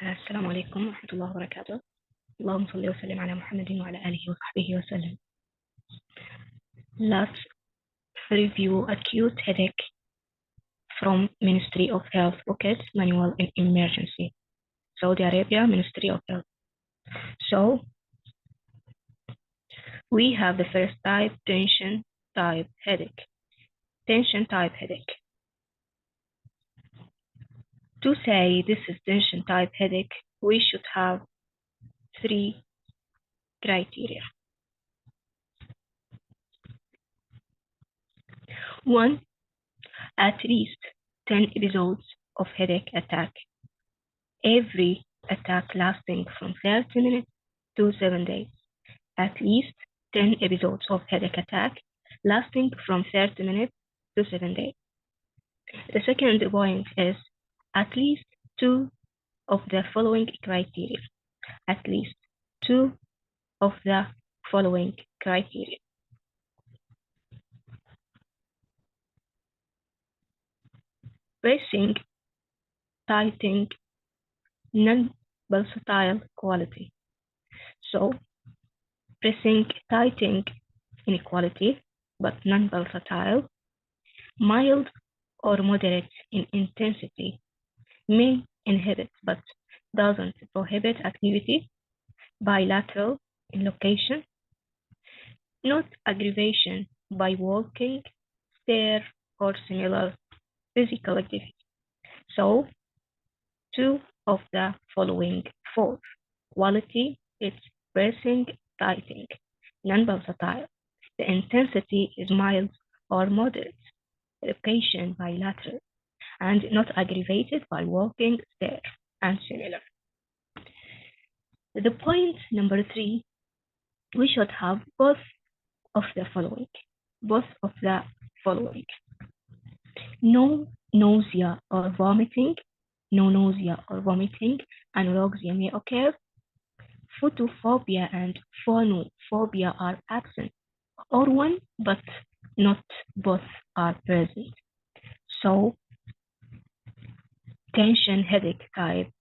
السلام عليكم ورحمة الله وبركاته. اللهم صل وسلم على محمد وعلى آله وصحبه وسلم. Let's review acute headache from Ministry of Health Pocket Manual in Emergency, Saudi Arabia Ministry of Health. So we have the first type, tension type headache. Tension type headache. To say this is tension type headache, we should have 3 criteria. 1. At least 10 episodes of headache attack. Every attack lasting from 30 minutes to 7 days. At least 10 episodes of headache attack lasting from 30 minutes to 7 days. The second point is at least 2 of the following criteria. At least 2 of the following criteria. Pressing, tightening, non-pulsatile quality. So, pressing, tightening inequality, but non-pulsatile, mild or moderate in intensity, may inhibit but doesn't prohibit activity, bilateral in location, not aggravation by walking, stair, or similar physical activity. So, 2 of the following 4. Quality, it's pressing, tightening, non-pulsatile. The intensity is mild or moderate. Location bilateral and not aggravated by walking, stair, and similar. The point number 3, we should have both of the following. Both of the following. No nausea or vomiting. No nausea or vomiting. Anorexia may occur. Photophobia and phonophobia are absent, or one but not both are present. So, tension headache type,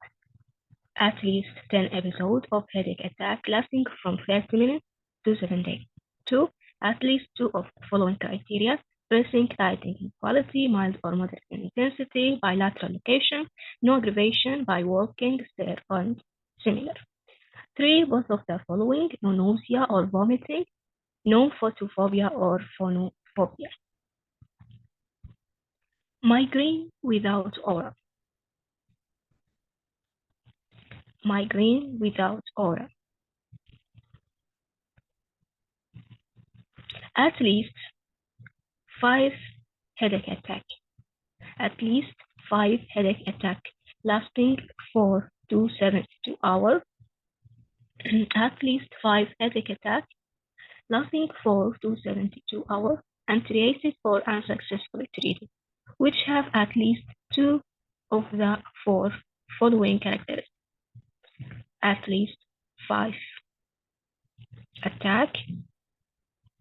at least 10 episodes of headache attack lasting from 30 minutes to 7 days. 2. At least 2 of the following criteria. Pressing, tightening quality, mild or moderate in intensity, bilateral location, no aggravation by walking, stair, and similar. 3. Both of the following, no nausea or vomiting, no photophobia or phonophobia. Migraine without aura. Migraine without aura. At least 5 headache attack. At least 5 headache attack lasting 4 to 72 hours. At least 5 headache attack lasting 4 to 72 hours and treated or unsuccessfully treated, which have at least 2 of the 4 following characteristics. At least 5 attack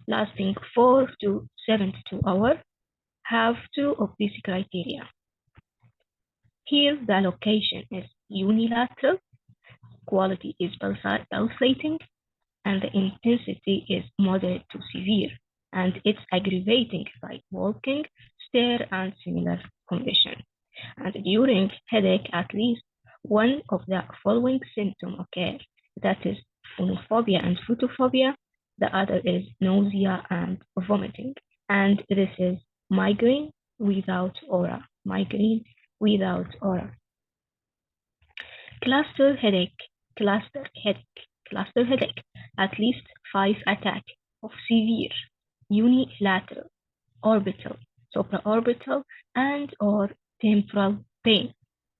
lasting 4 to 72 hours have 2 of these criteria. Here the location is unilateral, quality is pulsating, and the intensity is moderate to severe, and it's aggravating by walking, stair, and similar conditions. And during headache, at least one of the following symptoms occur. That is phonophobia and photophobia. The other is nausea and vomiting. And this is migraine without aura. Migraine without aura. Cluster headache. At least 5 attacks of severe unilateral, orbital, supraorbital, and or temporal pain.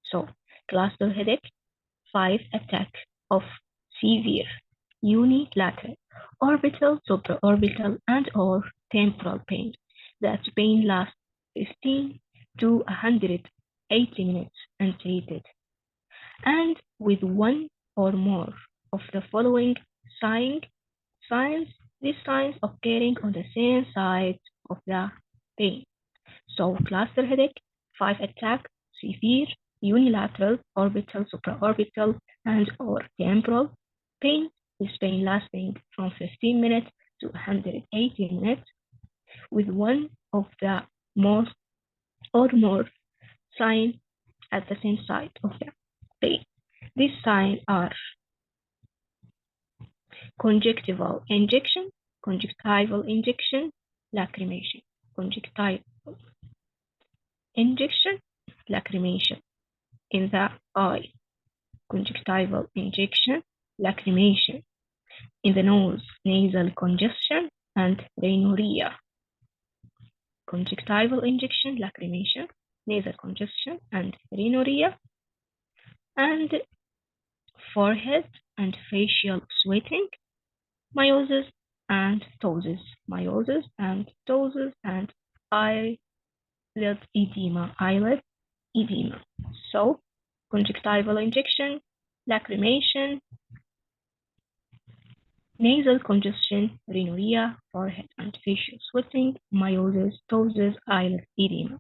So, cluster headache, 5 attacks of severe unilateral, orbital, supraorbital, and or temporal pain. That pain lasts 15 to 180 minutes untreated. And with one or more of the following signs, these signs occurring on the same side of the pain. So, cluster headache, 5 attack, severe unilateral, orbital, supraorbital, and or temporal pain, with pain lasting from 15 minutes to 180 minutes, with one of the most or more signs at the same site of the pain. These signs are conjunctival injection, conjunctival injection, lacrimation, conjunctival injection, lacrimation in the eye, conjunctival injection, lacrimation in the nose, nasal congestion, and rhinorrhea. Conjunctival injection, lacrimation, nasal congestion, and rhinorrhea, and forehead and facial sweating, meiosis and ptosis, meiosis and ptosis, and eyelid edema, eyelid edema. So, conjunctival injection, lacrimation, nasal congestion, rhinorrhea, forehead and facial sweating, meiosis, ptosis, eyelid edema.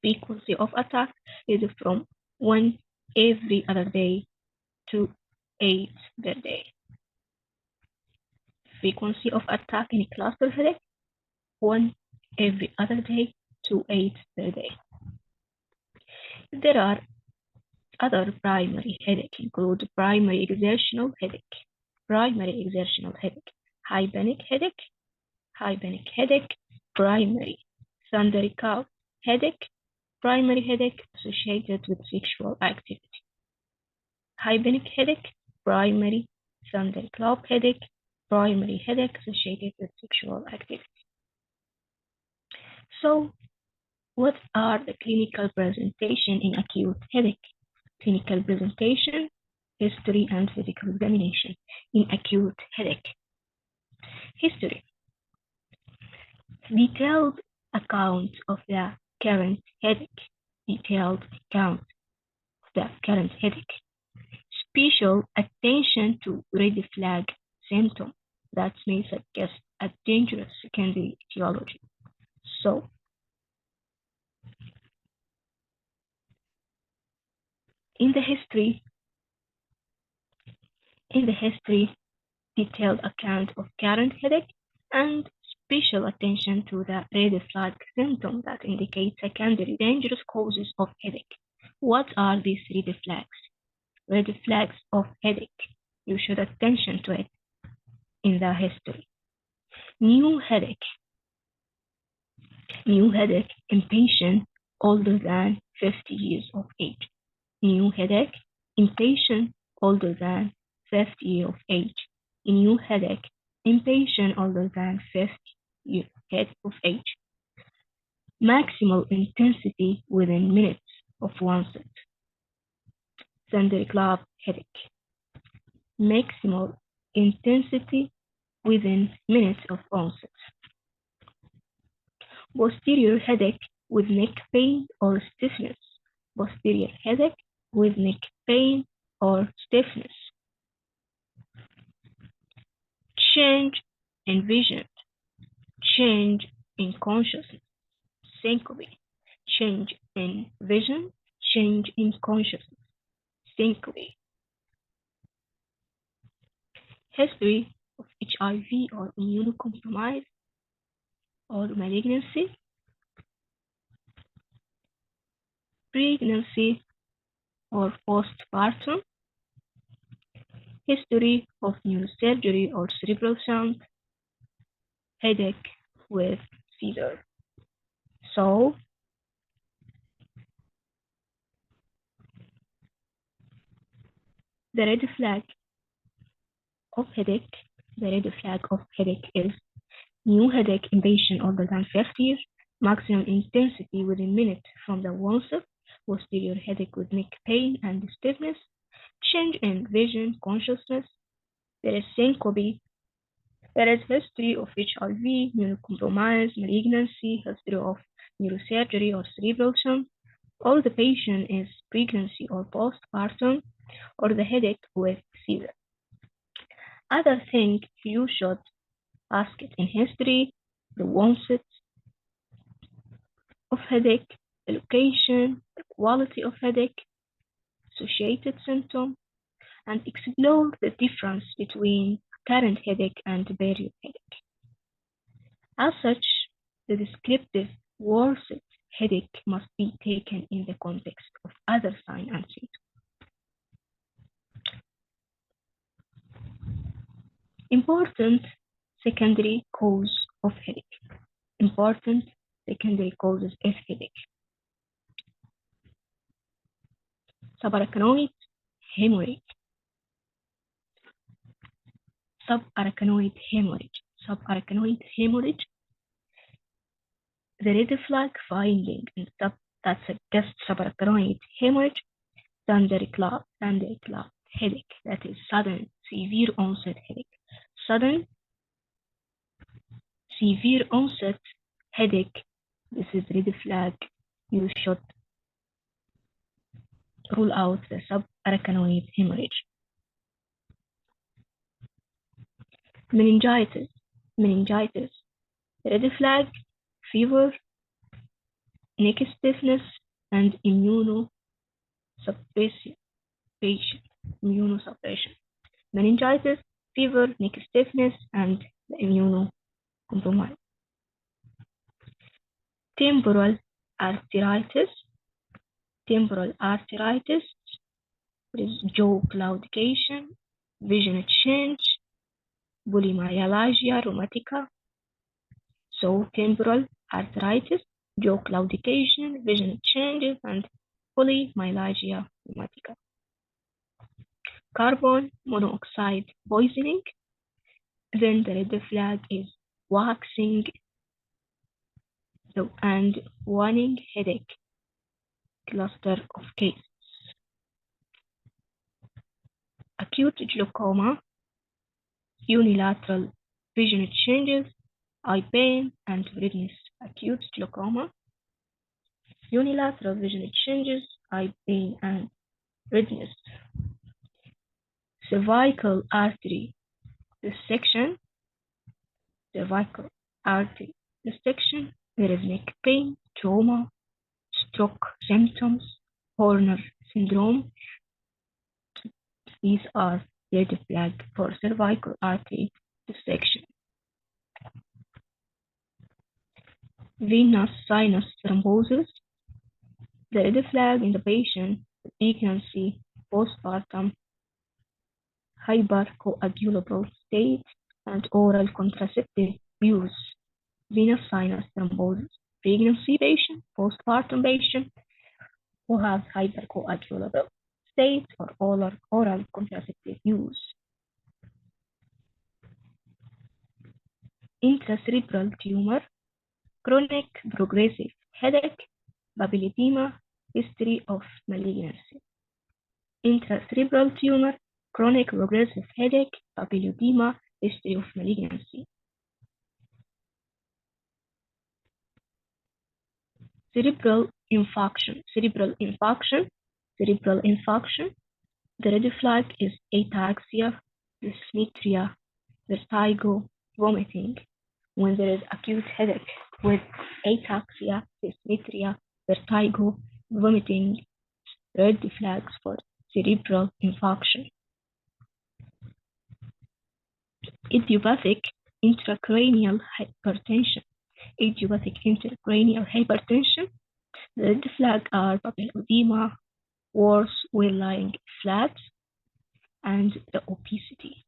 Frequency of attack is from 1 every other day to 8 per day. Frequency of attack in cluster headache, 1 every other day to 8 per day. There are other primary headache include primary exertional headache, hypnic headache, primary thunderclap headache, primary headache associated with sexual activity. Hypnic headache, primary thunderclap headache, primary headache associated with sexual activity. So, what are the clinical presentation in acute headache? Clinical presentation, history, and physical examination in acute headache. History. Detailed account of the current headache. Special attention to red flag symptoms that may suggest a dangerous secondary etiology. So, in the history, detailed account of current headache and special attention to the red flag symptom that indicate secondary dangerous causes of headache. What are these red flags? Red flags of headache. You should attention to it in the history. New headache in patient older than 50 years of age. New headache in patient older than 50 years of age. New headache in patient older than 50 years of age. Maximal intensity within minutes of onset. Thunderclap headache. Maximal intensity within minutes of onset. Posterior headache with neck pain or stiffness. Posterior headache with neck pain or stiffness. Change in vision. Change in consciousness. Syncope. Change in vision. Change in consciousness. Syncope. History of HIV or immunocompromised or malignancy. Pregnancy or postpartum. History of neurosurgery or cerebral shunt. Headache with seizure. So, the red flag of headache is new headache in patient older than 50 years, maximum intensity within minutes from the onset, posterior headache with neck pain and stiffness, change in vision, consciousness, there is syncope, there is history of HIV, immunocompromised, malignancy, history of neurosurgery or cerebral shunt, or the patient is pregnancy or postpartum, or the headache with seizure. Other thing you should ask it in history, the onset of headache, the location, the quality of headache, associated symptom, and explore the difference between current headache and period headache. As such, the descriptive worst headache must be taken in the context of other signs and symptoms. Important secondary cause of headache. Important secondary causes of headache. Subarachnoid hemorrhage. Subarachnoid hemorrhage. Subarachnoid hemorrhage. The red flag finding in that suggests subarachnoid hemorrhage, thunderclap headache, that is sudden severe onset headache. Sudden severe onset headache, this is red flag. You should rule out the subarachnoid hemorrhage. Meningitis, red flag, fever, neck stiffness, and immunosuppression. Meningitis, fever, neck stiffness, and the immunocompromised. Temporal arteritis. There is jaw claudication, vision change, polymyalgia rheumatica. So temporal arteritis, jaw claudication, vision changes, and polymyalgia rheumatica. Carbon monoxide poisoning. Then the red flag is waxing and waning headache. Cluster of cases. Acute glaucoma, unilateral vision changes, eye pain, and redness. Acute glaucoma, unilateral vision changes, eye pain, and redness. Cervical artery dissection. There is neck pain, trauma, stroke symptoms, Horner syndrome. These are red flag for cervical artery dissection. Venous sinus thrombosis. The red flag in the patient with pregnancy, postpartum, hypercoagulable state, and oral contraceptive use. Venous sinus thrombosis. Pregnancy patient, postpartum patient who has hypercoagulable state or oral contraceptive use. Intracerebral tumor, chronic progressive headache, papilledema, history of malignancy. Intracerebral tumor, chronic progressive headache, papilledema, history of malignancy. Cerebral infarction. The red flag is ataxia, dysmetria, vertigo, vomiting. When there is acute headache with ataxia, dysmetria, vertigo, vomiting, red flags for cerebral infarction. Idiopathic intracranial hypertension. The red flag are papilledema, worse when lying flat, and the obesity.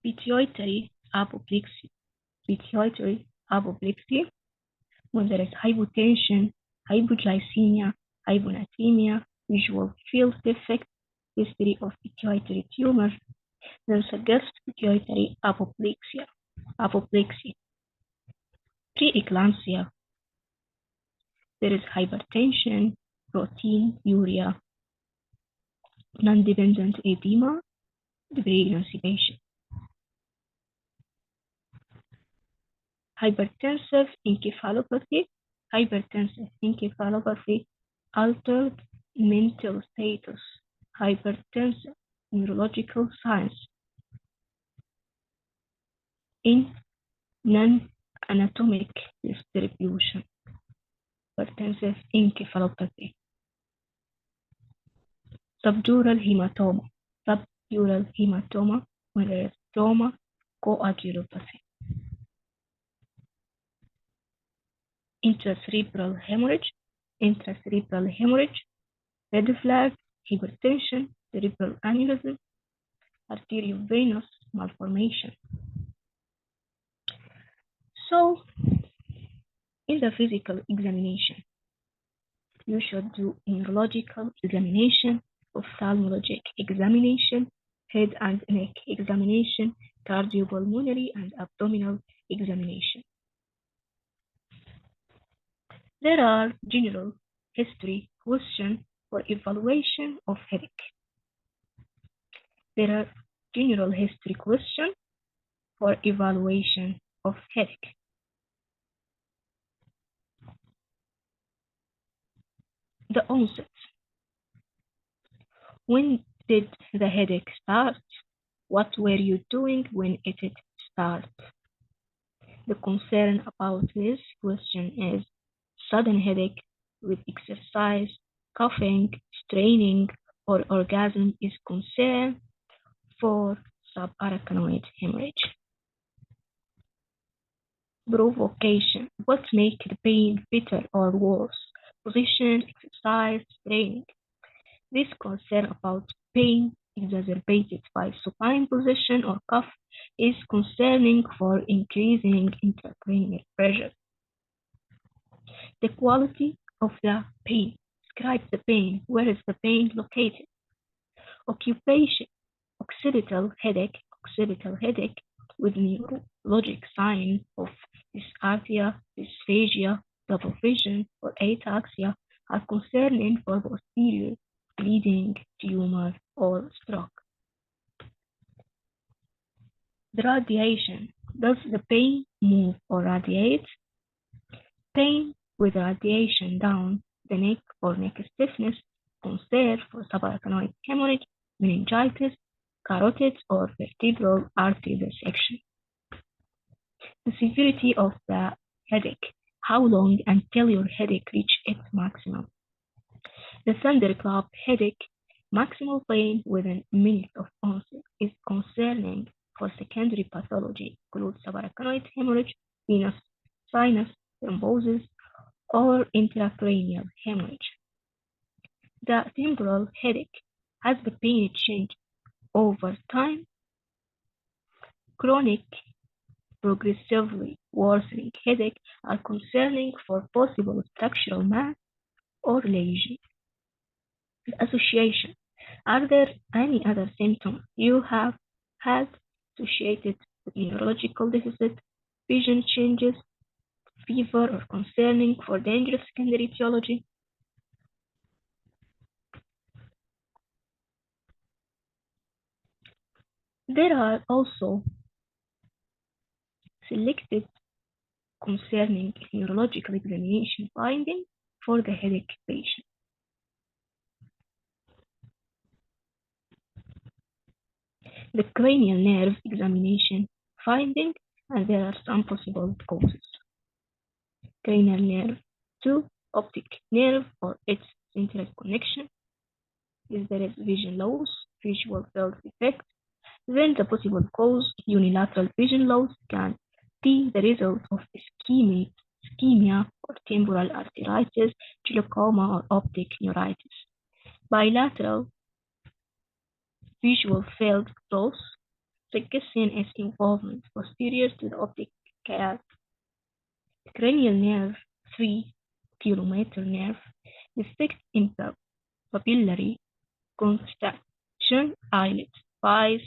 Pituitary apoplexy. When there is hypotension, hypoglycemia, hyponatremia, visual field defect, history of pituitary tumor, then suggest pituitary apoplexy. Preeclampsia. There is hypertension, proteinuria, non-dependent edema, the pregnancy patient. Hypertensive encephalopathy, altered mental status, hypertensive neurological signs in non-anatomic distribution. hypertensive encephalopathy. Subdural hematoma. Subdural hematoma when there is trauma, coagulopathy. Intracerebral hemorrhage. Intracerebral hemorrhage. Red flag, hypertension, cerebral aneurysm, arteriovenous malformation. So, in the physical examination, you should do neurological examination, ophthalmologic examination, head and neck examination, cardiopulmonary and abdominal examination. There are general history questions for evaluation of headache. There are general history questions for evaluation of headache. The onset. When did the headache start? What were you doing when it started? The concern about this question is sudden headache with exercise, coughing, straining, or orgasm is concern for subarachnoid hemorrhage. Provocation. What makes the pain better or worse? Position, exercise, straining. This concern about pain exacerbated by supine position or cough is concerning for increasing intracranial pressure. The quality of the pain. Describe the pain. Where is the pain located? Occupation. Occipital headache. Occipital headache with neurologic signs of dysarthria, dysphagia, double vision, or ataxia are concerning for posterior bleeding, tumor, or stroke. The radiation. Does the pain move or radiate? Pain with radiation down the neck or neck stiffness, concern for subarachnoid hemorrhage, meningitis, carotid or vertebral artery dissection. The severity of the headache. How long until your headache reaches its maximum? The thunderclap headache, maximal pain within minutes of onset, is concerning for secondary pathology, includes subarachnoid hemorrhage, venous sinus thrombosis, or intracranial hemorrhage. The temporal headache. Has the pain changed over time? Chronic, progressively worsening headache are concerning for possible structural mass or lesion. The association. Are there any other symptoms you have had associated with neurological deficit, vision changes, fever, or concerning for dangerous secondary etiology? There are also selected concerning neurological examination finding for the headache patient. The cranial nerve examination finding, and there are some possible causes. Cranial nerve 2, optic nerve or its central connection. If there is vision loss, visual field defect, then the possible cause, unilateral vision loss, can be the result of ischemia or temporal arteritis, glaucoma, or optic neuritis. Bilateral visual field loss, suggesting its involvement posterior to the optic chiasm. Cranial nerve 3, oculomotor nerve, defect in the papillary contraction, eyelid 5,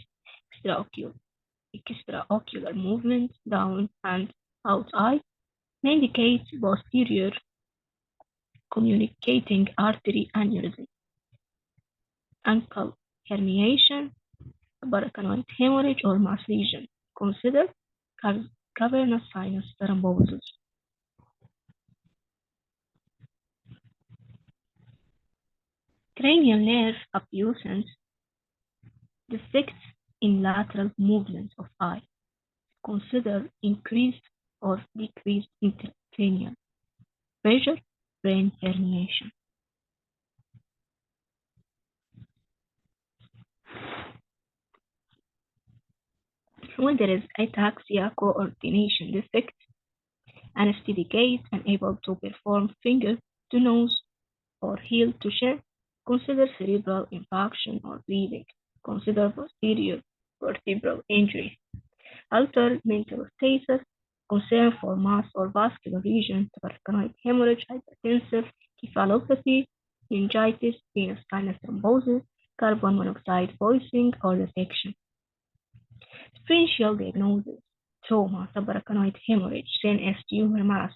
extraocular movement down and out eye, may indicate posterior communicating artery aneurysm. Ankle herniation, subarachnoid hemorrhage, or mass lesion. Consider cavernous sinus thrombosis. Cranial nerve absence, defects in lateral movement of eye. Consider increased or decreased intracranial pressure, brain herniation. When there is ataxia coordination defect, and steady gaze, unable to perform finger to nose or heel to chin, consider cerebral infarction or bleeding. Consider posterior vertebral injury. Altered mental status, concern for mass or vascular region, tuberculosis, hemorrhage, hypertensive, encephalopathy, meningitis, venous sinus thrombosis, carbon monoxide voicing or detection. Differential diagnosis: trauma, subarachnoid hemorrhage, CNS tumor mass,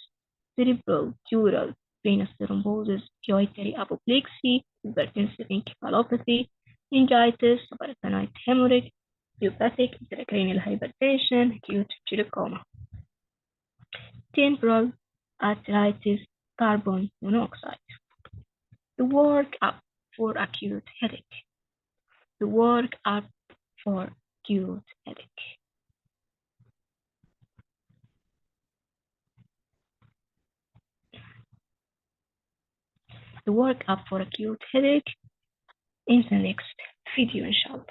cerebral, dural, venous thrombosis, pituitary apoplexy, hypertensive encephalopathy, meningitis, subarachnoid hemorrhage, idiopathic intracranial hypertension, acute glaucoma. Temporal arteritis, carbon monoxide. The workup for acute headache. The workup for acute headache. The workup for acute headache in the next video, inshallah.